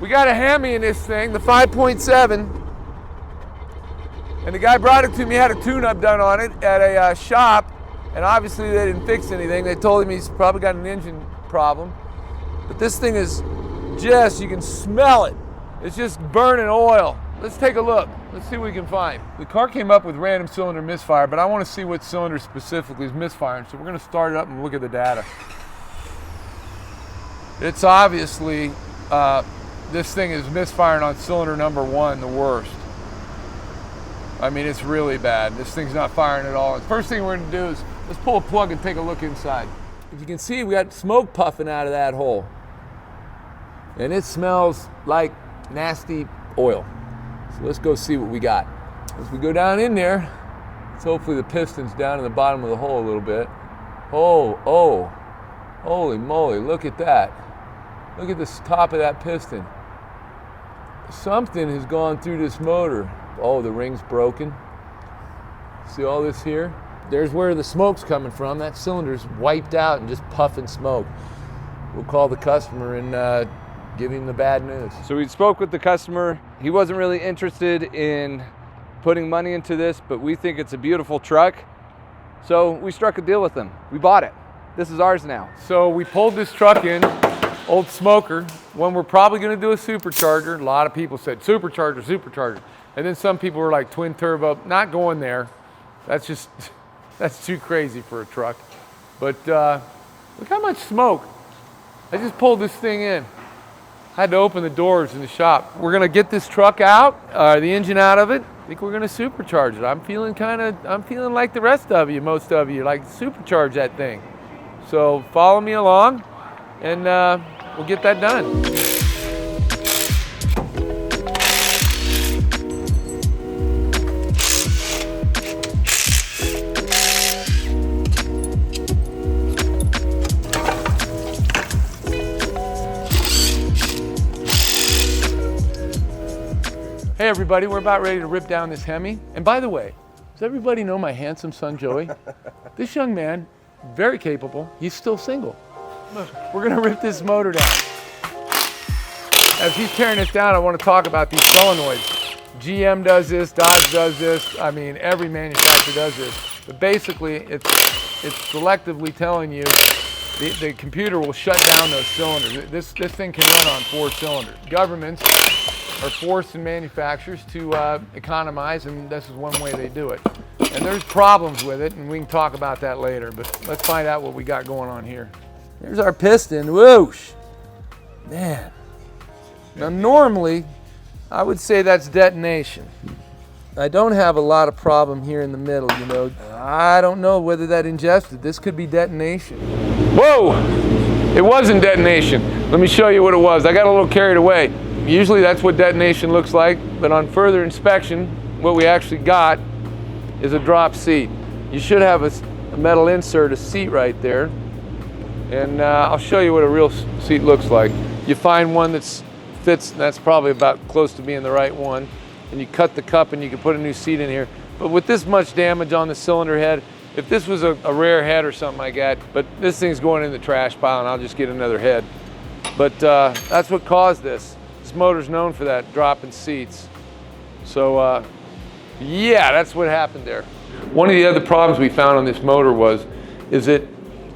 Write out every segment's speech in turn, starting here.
We got a Hemi in this thing, the 5.7. And the guy brought it to me, had a tune-up done on it at a shop. And obviously they didn't fix anything. They told him he's probably got an engine problem. But this thing is just, you can smell it. It's just burning oil. Let's take a look. Let's see what we can find. The car came up with random cylinder misfire, but I want to see what cylinder specifically is misfiring. So we're going to start it up and look at the data. It's obviously, this thing is misfiring on cylinder number 1, the worst. I mean, it's really bad. This thing's not firing at all. The first thing we're going to do is let's pull a plug and take a look inside. If you can see, we got smoke puffing out of that hole. And it smells like nasty oil. So let's go see what we got. As we go down in there, it's hopefully the piston's down in the bottom of the hole a little bit. Oh, holy moly, look at that. Look at the top of that piston. Something has gone through this motor. Oh, the ring's broken. See all this here? There's where the smoke's coming from. That cylinder's wiped out and just puffing smoke. We'll call the customer and give him the bad news. So we spoke with the customer. He wasn't really interested in putting money into this, but we think it's a beautiful truck. So we struck a deal with him. We bought it. This is ours now. So we pulled this truck in, old smoker, one we're probably gonna do a supercharger. A lot of people said supercharger. And then some people were like twin turbo, not going there. That's too crazy for a truck. But look how much smoke. I just pulled this thing in. I had to open the doors in the shop. We're gonna get this truck out, the engine out of it. I think we're gonna supercharge it. I'm feeling like the rest of you, most of you, like supercharge that thing. So follow me along and we'll get that done. Hey everybody, we're about ready to rip down this Hemi. And by the way, does everybody know my handsome son Joey? This young man, very capable, he's still single. Look, we're gonna rip this motor down. As he's tearing this down, I want to talk about these solenoids. GM does this, Dodge does this, I mean every manufacturer does this. But basically, it's selectively telling you the computer will shut down those cylinders. This thing can run on 4 cylinders. Governments are forcing manufacturers to economize, and this is one way they do it. And there's problems with it, and we can talk about that later, but let's find out what we got going on here. Here's our piston, whoosh. Man. Now normally, I would say that's detonation. I don't have a lot of problem here in the middle, you know. I don't know whether that ingested. This could be detonation. Whoa! It wasn't detonation. Let me show you what it was. I got a little carried away. Usually that's what detonation looks like, but on further inspection, what we actually got is a drop seat. You should have a metal insert, a seat right there, and I'll show you what a real seat looks like. You find one that fits, that's probably about close to being the right one, and you cut the cup and you can put a new seat in here. But with this much damage on the cylinder head, if this was a rare head or something like that, but this thing's going in the trash pile and I'll just get another head. But that's what caused this. This motor's known for that, dropping seats. So yeah, that's what happened there. One of the other problems we found on this motor is that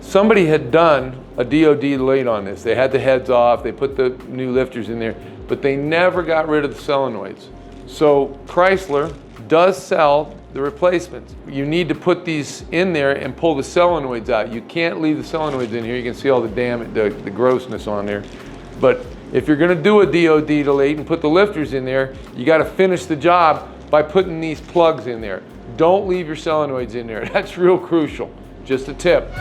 somebody had done a DOD late on this. They had the heads off, they put the new lifters in there, but they never got rid of the solenoids. So Chrysler does sell the replacements. You need to put these in there and pull the solenoids out. You can't leave the solenoids in here. You can see all the damage, the grossness on there. But if you're gonna do a DOD delete and put the lifters in there, you gotta finish the job by putting these plugs in there. Don't leave your solenoids in there. That's real crucial. Just a tip.